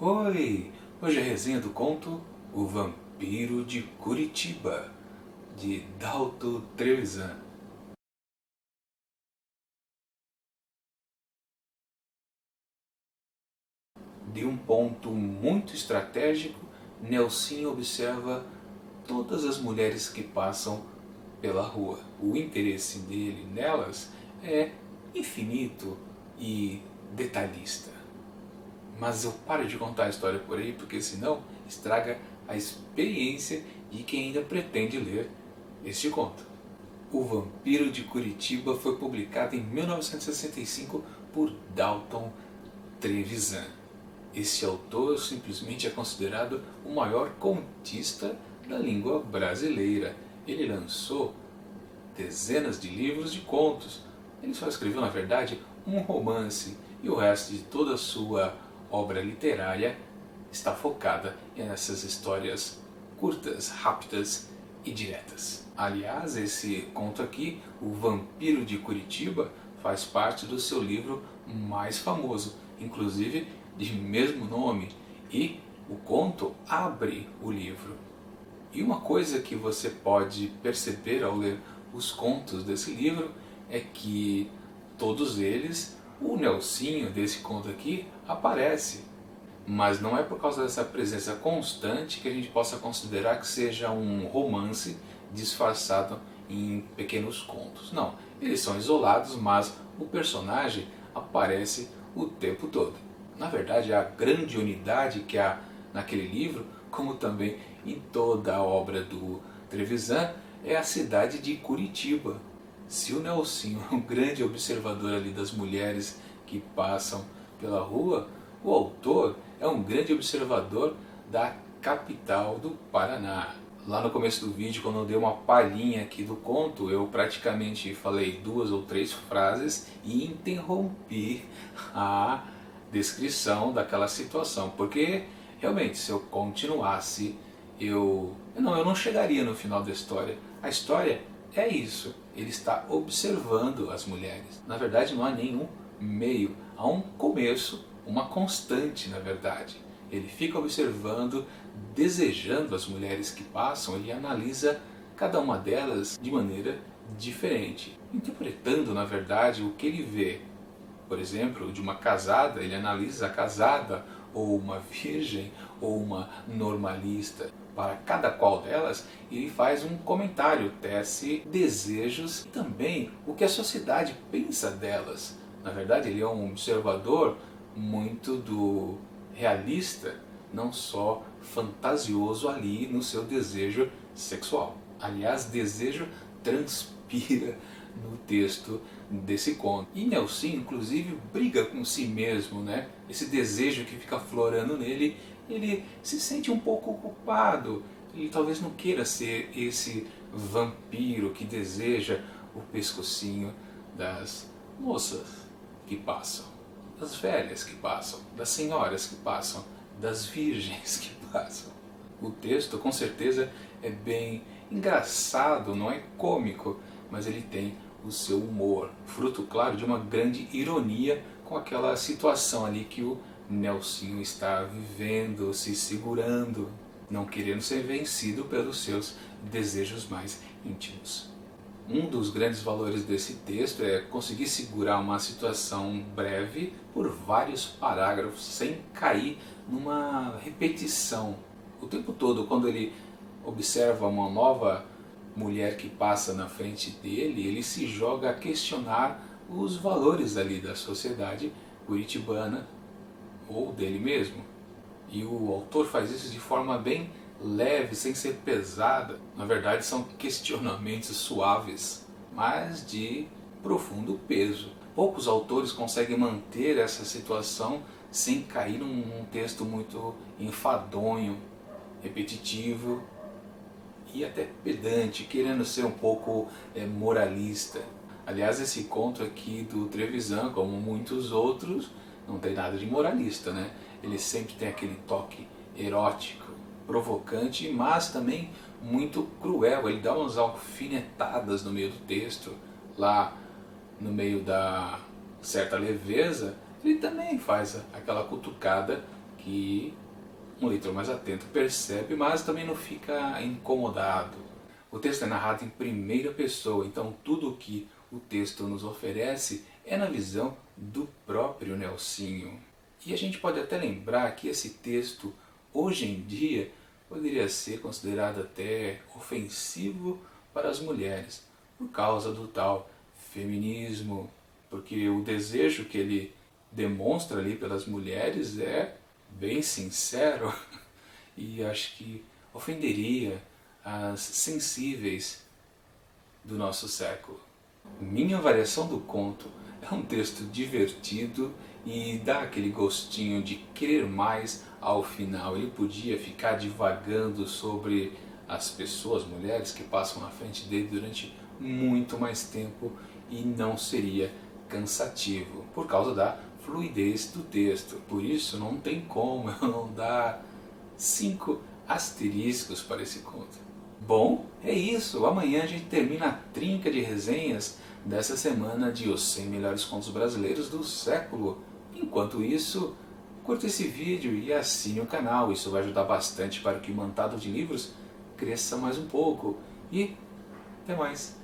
Oi! Hoje é a resenha do conto O Vampiro de Curitiba, de Dalto Trevisan. De um ponto muito estratégico, Nelson observa todas as mulheres que passam pela rua. O interesse dele nelas é infinito e detalhista. Mas eu paro de contar a história por aí, porque senão estraga a experiência de quem ainda pretende ler este conto. O Vampiro de Curitiba foi publicado em 1965 por Dalton Trevisan. Esse autor simplesmente é considerado o maior contista da língua brasileira. Ele lançou dezenas de livros de contos. Ele só escreveu, na verdade, um romance, e o resto de toda a sua obra literária está focada nessas histórias curtas, rápidas e diretas. Aliás, esse conto aqui, O Vampiro de Curitiba, faz parte do seu livro mais famoso, inclusive de mesmo nome, e o conto abre o livro. E uma coisa que você pode perceber ao ler os contos desse livro é que todos eles, o Nelsinho desse conto aqui aparece. Mas não é por causa dessa presença constante que a gente possa considerar que seja um romance disfarçado em pequenos contos. Não, eles são isolados, mas o personagem aparece o tempo todo. Na verdade, a grande unidade que há naquele livro, como também em toda a obra do Trevisan, é a cidade de Curitiba. Se o Nelsinho é um grande observador ali das mulheres que passam pela rua, o autor é um grande observador da capital do Paraná. Lá no começo do vídeo, quando eu dei uma palhinha aqui do conto, eu praticamente falei 2 ou 3 frases e interrompi a descrição daquela situação, porque realmente se eu continuasse, eu não chegaria no final da história. A história é isso, ele está observando as mulheres. Na verdade não há nenhum meio, há um começo, uma constante na verdade. Ele fica observando, desejando as mulheres que passam, ele analisa cada uma delas de maneira diferente, interpretando na verdade o que ele vê. Por exemplo, de uma casada, ele analisa a casada, ou uma virgem, ou uma normalista. Para cada qual delas, ele faz um comentário, tece desejos e também o que a sociedade pensa delas. Na verdade, ele é um observador muito do realista, não só fantasioso ali no seu desejo sexual. Aliás, desejo transpira no texto desse conto. E Nelson, inclusive, briga com si mesmo, né? Esse desejo que fica florando nele, ele se sente um pouco culpado. Ele talvez não queira ser esse vampiro que deseja o pescocinho das moças que passam, das velhas que passam, das senhoras que passam, das virgens que passam. O texto, com certeza, é bem engraçado, não é cômico, mas ele tem o seu humor, fruto, claro, de uma grande ironia com aquela situação ali que o Nelsinho está vivendo, se segurando, não querendo ser vencido pelos seus desejos mais íntimos. Um dos grandes valores desse texto é conseguir segurar uma situação breve por vários parágrafos, sem cair numa repetição. O tempo todo, quando ele observa uma nova mulher que passa na frente dele, ele se joga a questionar os valores ali da sociedade curitibana ou dele mesmo. E o autor faz isso de forma bem leve, sem ser pesada. Na verdade são questionamentos suaves, mas de profundo peso. Poucos autores conseguem manter essa situação sem cair num texto muito enfadonho, repetitivo e até pedante, querendo ser um pouco moralista. Aliás, esse conto aqui do Trevisan, como muitos outros, não tem nada de moralista, né? Ele sempre tem aquele toque erótico, provocante, mas também muito cruel. Ele dá umas alfinetadas no meio do texto, lá no meio da certa leveza, ele também faz aquela cutucada que um leitor mais atento percebe, mas também não fica incomodado. O texto é narrado em primeira pessoa, então tudo o que o texto nos oferece é na visão do próprio Nelsinho. E a gente pode até lembrar que esse texto, hoje em dia, poderia ser considerado até ofensivo para as mulheres, por causa do tal feminismo, porque o desejo que ele demonstra ali pelas mulheres é bem sincero e acho que ofenderia as sensíveis do nosso século. Minha avaliação do conto é um texto divertido e dá aquele gostinho de querer mais ao final. Ele podia ficar divagando sobre as pessoas, mulheres que passam na frente dele durante muito mais tempo e não seria cansativo, por causa da fluidez do texto. Por isso não tem como eu não dar 5 asteriscos para esse conto. Bom, é isso. Amanhã a gente termina a trinca de resenhas dessa semana de Os 100 Melhores Contos Brasileiros do Século. Enquanto isso, curta esse vídeo e assine o canal. Isso vai ajudar bastante para que o Mantado de Livros cresça mais um pouco. E até mais!